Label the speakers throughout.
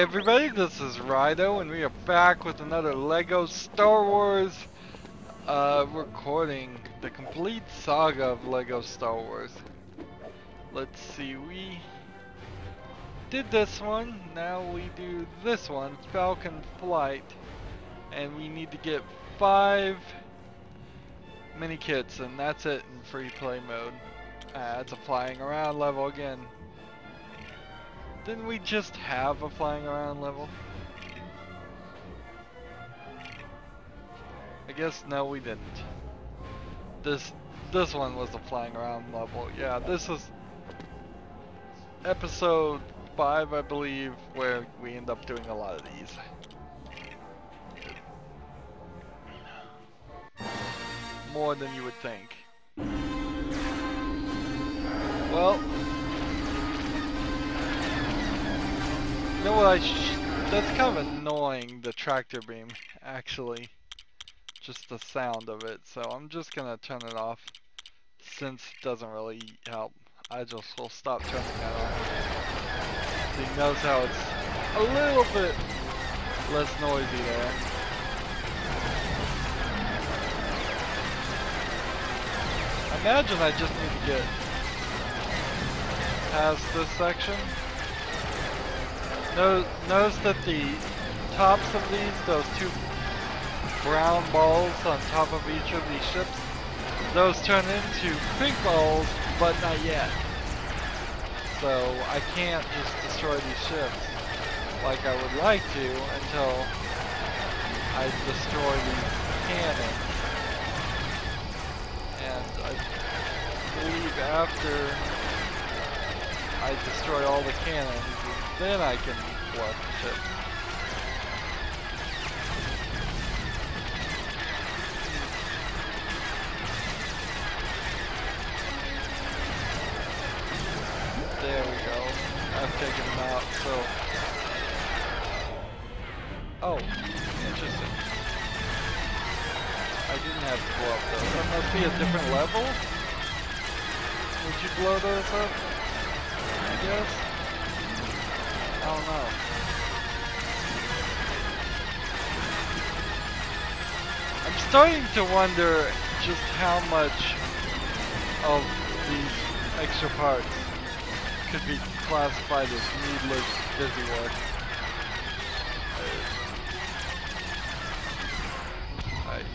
Speaker 1: everybody, this is Rydo, and we are back with another LEGO Star Wars recording, the complete saga of LEGO Star Wars. Let's see, we did this one, now we do this one, Falcon Flight, and we need to get 5 mini kits, and that's it in free play mode. It's a flying around level again. Didn't we just have a flying around level? I guess no, we didn't. This one was the flying around level. Yeah, this is episode 5, I believe, where we end up doing a lot of these. More than you would think. Well, you know what, that's kind of annoying, the tractor beam, actually. Just the sound of it, so I'm just gonna turn it off, since it doesn't really help. I just will stop turning that on. So you notice how it's a little bit less noisy there. I imagine I just need to get past this section. Notice that the tops of these, those 2 brown balls on top of each of these ships, those turn into pink balls, but not yet. So I can't just destroy these ships like I would like to until I destroy these cannons. And I believe after I destroy all the cannons, then I can blow up the ships. There we go. I've taken them out, so... Oh, interesting. I didn't have to blow up those. That must be a different level? Would you blow those up? I guess? I don't know. I'm starting to wonder just how much of these extra parts could be classified as needless busy work. Alright,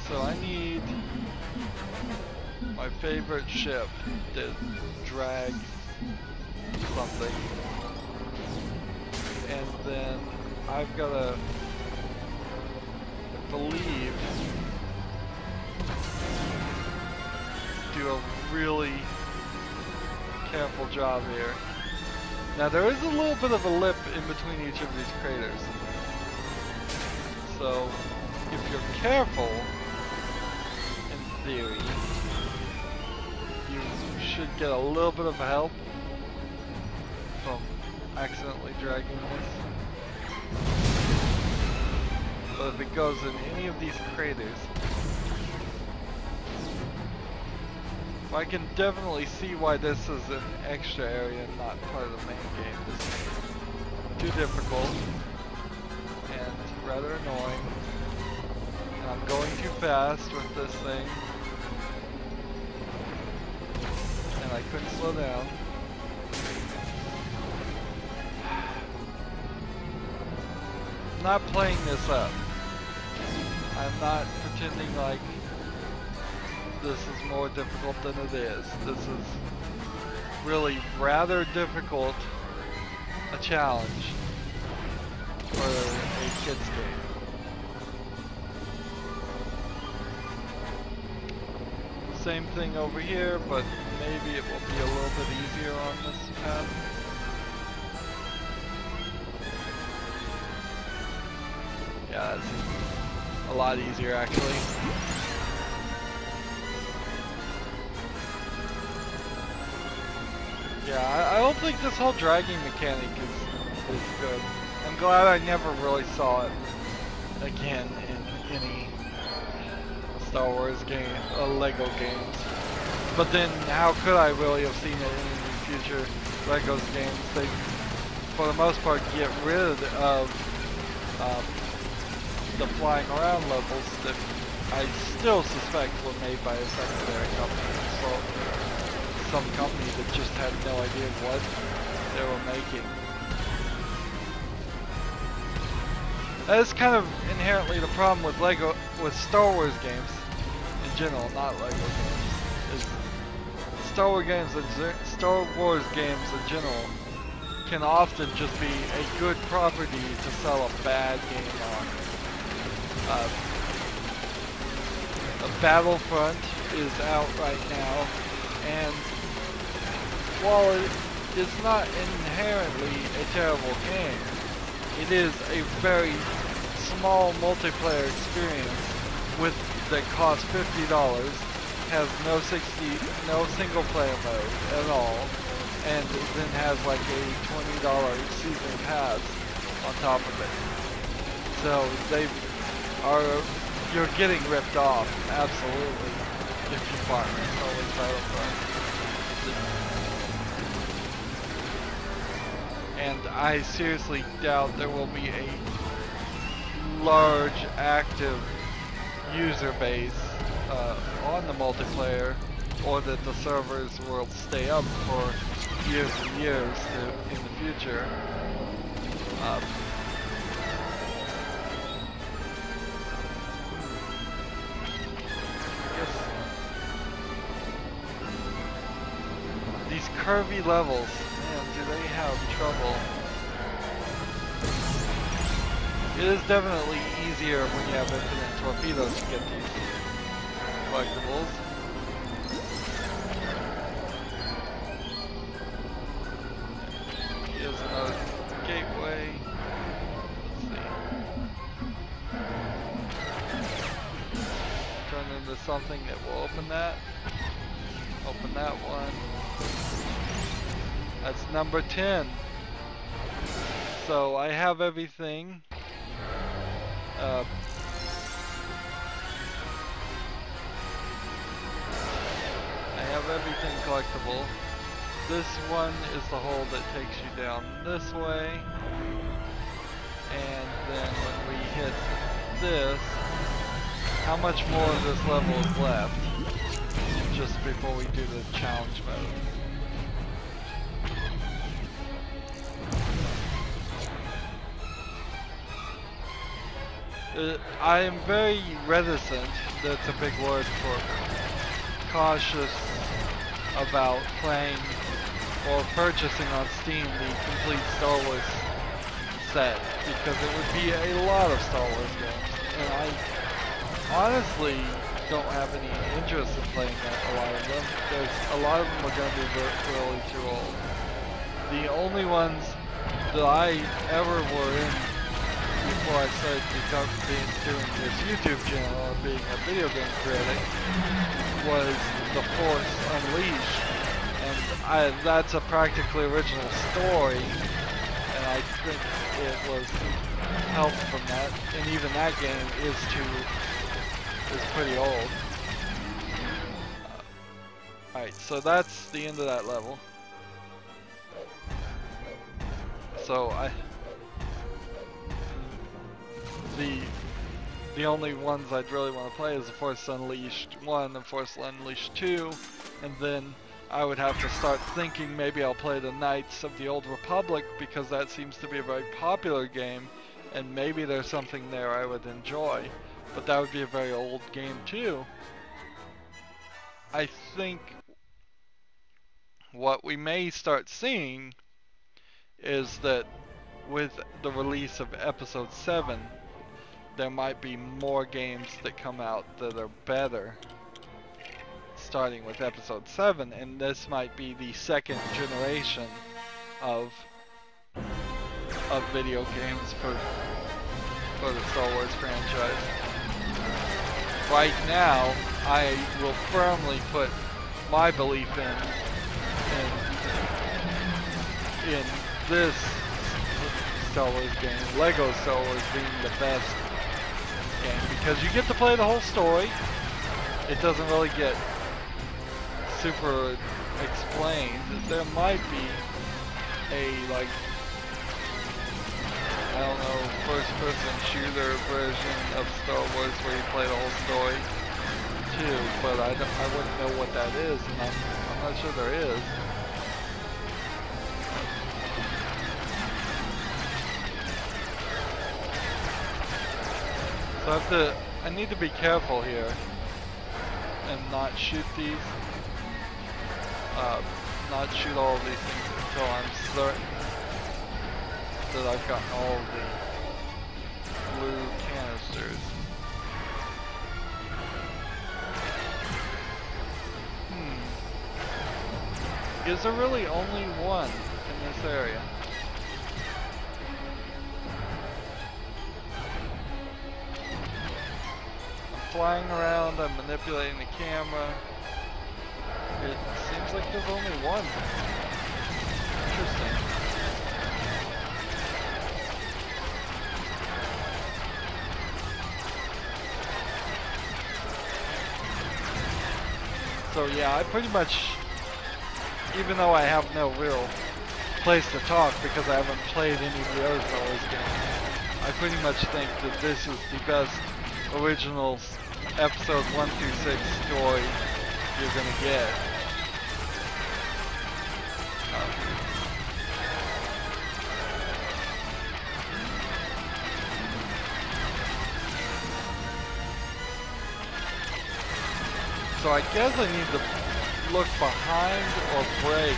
Speaker 1: so I need my favorite ship to drag something. And then I've got to, I believe, do a really careful job here. Now there is a little bit of a lip in between each of these craters. So if you're careful, in theory, you should get a little bit of help from accidentally dragging this. But if it goes in any of these craters, I can definitely see why this is an extra area and not part of the main game. This is too difficult and rather annoying. And I'm going too fast with this thing. And I couldn't slow down. I'm not playing this up. I'm not pretending like this is more difficult than it is. This is really rather difficult, a challenge for a kid's game. Same thing over here, but maybe it will be a little bit easier on this path. Yeah, it's a lot easier actually. Yeah, I don't think this whole dragging mechanic is good. I'm glad I never really saw it again in any Star Wars game, LEGO games. But then, how could I really have seen it in any future LEGO's games? They for the most part, get rid of the flying around levels that I still suspect were made by a secondary company. So some company that just had no idea what they were making. That is kind of inherently the problem with Star Wars games in general, not Lego games. Is Star Wars games in general can often just be a good property to sell a bad game on. Battlefront is out right now, and while it is not inherently a terrible game, it is a very small multiplayer experience that costs $50, has no single player mode at all, and then has like a $20 season pass on top of it. So you're getting ripped off, absolutely, if you buy solely Battlefront. And I seriously doubt there will be a large active user base on the multiplayer, or that the servers will stay up for years and years in the future. These curvy levels, man, do they have trouble. It is definitely easier when you have infinite torpedoes to get these collectibles. Here's another gateway. Let's see. Turn into something that will open that. Open that one. That's number 10. So I have everything. I have everything collectible. This one is the hole that takes you down this way. And then when we hit this, how much more of this level is left? Just before we do the challenge mode. I am very reticent, that's a big word for cautious, about playing or purchasing on Steam the complete Star Wars set, because it would be a lot of Star Wars games, and I honestly don't have any interest in playing a lot of them. A lot of them are going to be really too old. The only ones that I ever were in before I started doing this YouTube channel and being a video game critic was The Force Unleashed, and that's a practically original story, and I think it was helped from that, and even that game is pretty old. Alright, so that's the end of that level. So the only ones I'd really want to play is The Force Unleashed 1 and Force Unleashed 2, and then I would have to start thinking maybe I'll play the Knights of the Old Republic, because that seems to be a very popular game, and maybe there's something there I would enjoy, but that would be a very old game too. I think what we may start seeing is that with the release of Episode 7, there might be more games that come out that are better, starting with Episode 7, and this might be the second generation of video games for the Star Wars franchise. Right now, I will firmly put my belief in this Star Wars game, Lego Star Wars, being the best game, because you get to play the whole story. It doesn't really get super explained. There might be a like I don't know, first-person shooter version of Star Wars where you play the whole story too, but I wouldn't know what that is, and I'm not sure there is. So I need to be careful here and not shoot these, not shoot all of these things until I'm certain that I've gotten all of the blue canisters. Is there really only one in this area? I'm flying around, I'm manipulating the camera. It seems like there's only one. Interesting. So yeah, I pretty much, even though I have no real place to talk because I haven't played any of the other Star Wars games, I pretty much think that this is the best original episode 1 through 6 story you're gonna get. So I guess I need to look behind or break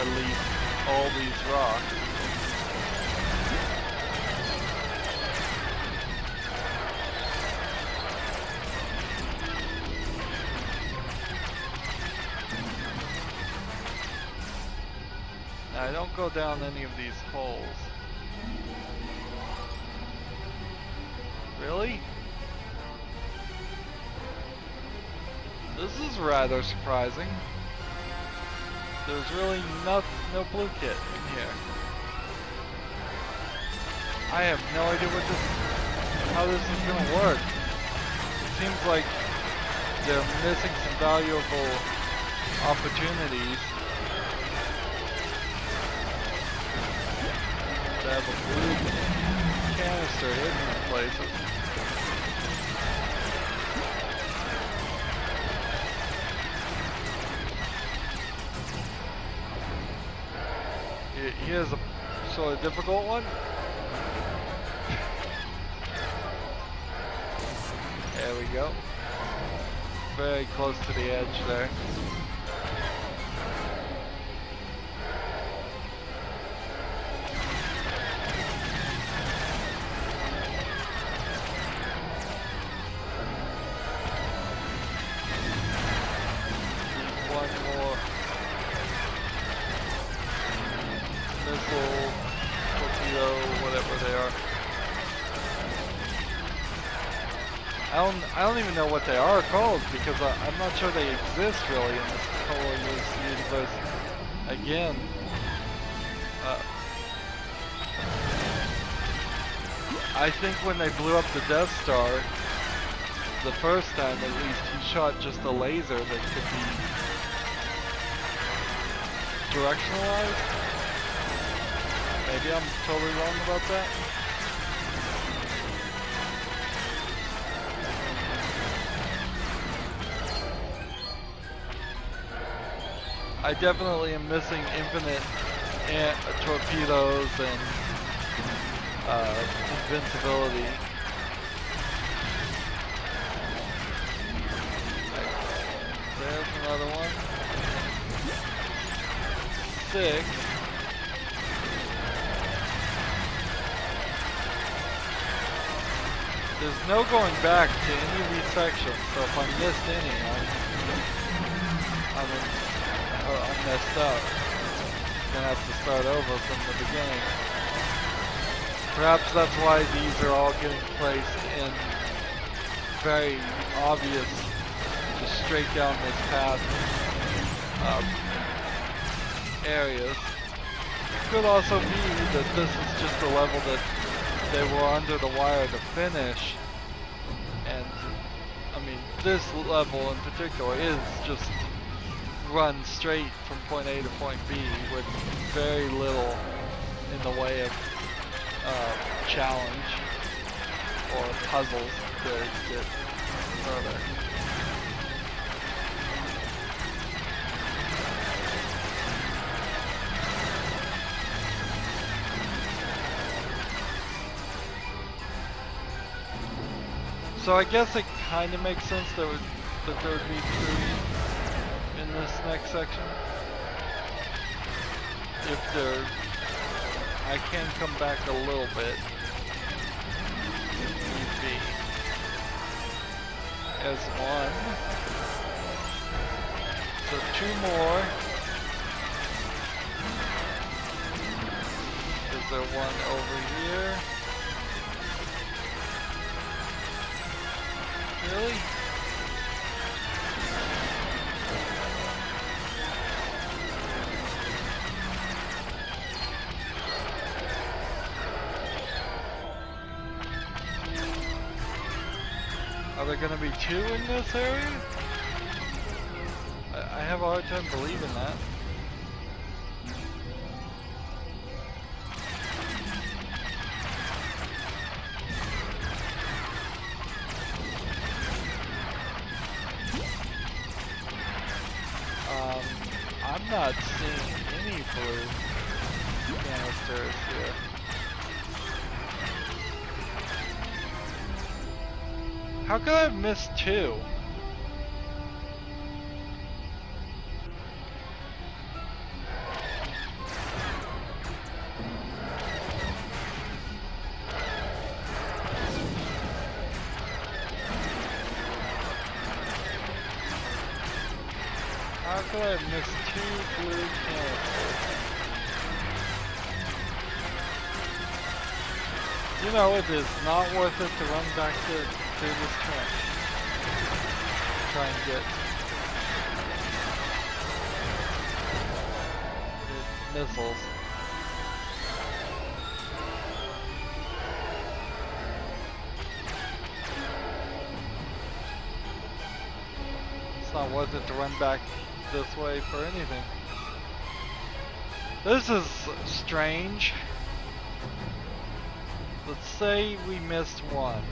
Speaker 1: at least all these rocks. Now I don't go down any of these holes. Really? This is rather surprising. There's really no blue kit in here. I have no idea how this is gonna work. It seems like they're missing some valuable opportunities to have a blue canister hidden in places. Here's a sort of difficult one. There we go. Very close to the edge there. I don't even know what they are called because I'm not sure they exist really in this Star universe. Again, I think when they blew up the Death Star, the first time at least, he shot just a laser that could be directionalized. Maybe I'm totally wrong about that. I definitely am missing infinite torpedoes and invincibility. There's another one. 6. There's no going back to any of these sections, so if I missed any, I'm messed up. I'm gonna have to start over from the beginning. Perhaps that's why these are all getting placed in very obvious, just straight down this path areas. It could also be that this is just a level that they were under the wire to finish, and I mean this level in particular is just run straight from point A to point B with very little in the way of challenge or puzzles to get further. So I guess it kind of makes sense that there would be 3 in this next section. If there, I can come back a little bit if need be. As 1. So 2 more. Is there one over here? Really? Are there gonna be 2 in this area? I have a hard time believing that. I'm not seeing any blue canisters here. How could I have missed 2? How could I have missed 2 blue canisters? You know, it is not worth it to run back through this trench. Try and get missiles. It's not worth it to run back this way for anything. This is strange. Let's say we missed 1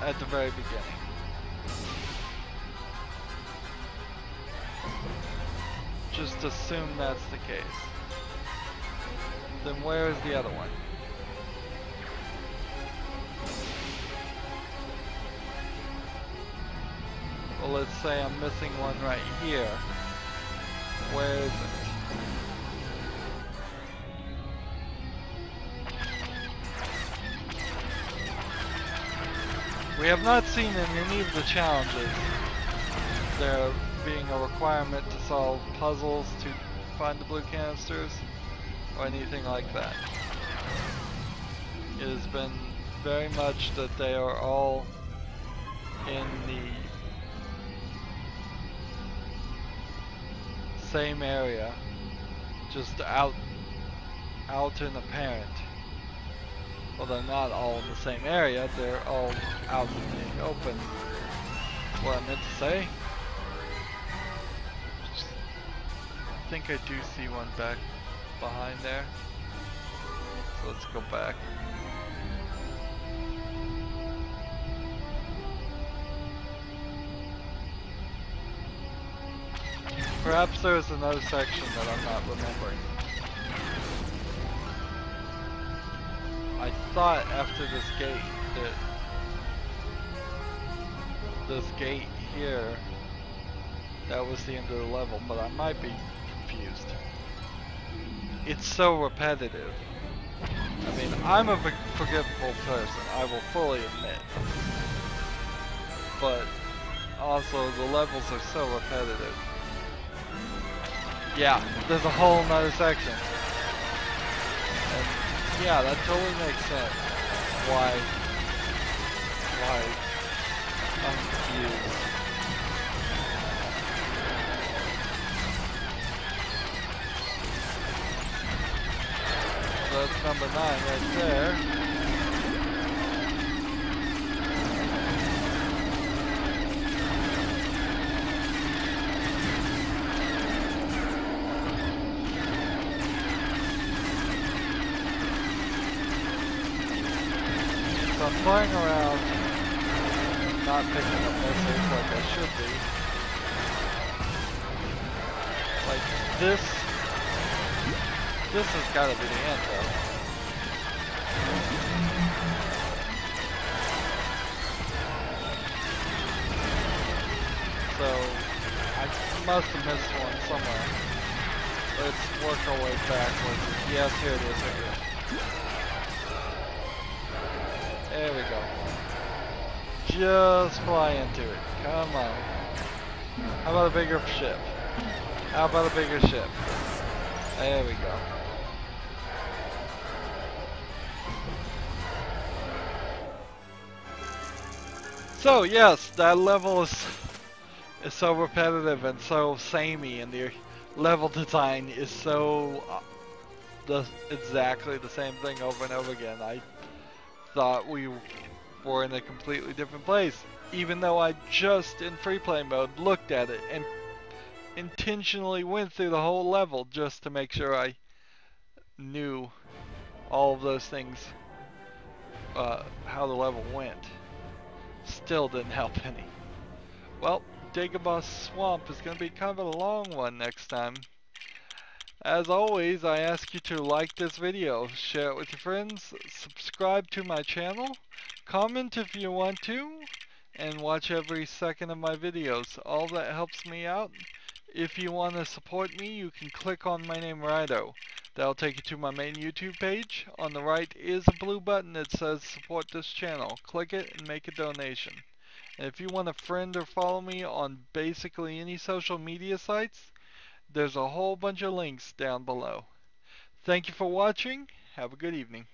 Speaker 1: at the very beginning. Just assume that's the case. Then where is the other one? Well, let's say I'm missing 1 right here. Where is it? We have not seen in any of the challenges there being a requirement to solve puzzles to find the blue canisters or anything like that. It has been very much that they are all in the same area, just out and apparent. Well, they're not all in the same area, they're all out in the open. What I meant to say? I think I do see one back behind there. So let's go back. Perhaps there's another section that I'm not remembering. I thought after this gate that this gate here, that was the end of the level, but I might be confused. It's so repetitive. I mean, I'm a forgetful person, I will fully admit. But also the levels are so repetitive. Yeah, there's a whole nother section. And yeah, that totally makes sense. Why I'm confused. So that's number 9 right there. I'm flying around, not picking up missiles like I should be. Like this has got to be the end though. So I must have missed one somewhere. Let's work our way backwards. Yes, here it is. There we go. Just fly into it. Come on. How about a bigger ship? How about a bigger ship? There we go. So yes, that level is so repetitive and so samey, and the level design is so exactly the same thing over and over again. I thought we were in a completely different place, even though I just in free play mode looked at it and intentionally went through the whole level just to make sure I knew all of those things, how the level went. Still didn't help any. Well, Dagobah Swamp is going to be kind of a long one next time. As always, I ask you to like this video, share it with your friends, subscribe to my channel, comment if you want to, and watch every second of my videos. All that helps me out. If you want to support me, you can click on my name, Rydo. That'll take you to my main YouTube page. On the right is a blue button that says support this channel. Click it and make a donation. And if you want to friend or follow me on basically any social media sites, there's a whole bunch of links down below. Thank you for watching. Have a good evening.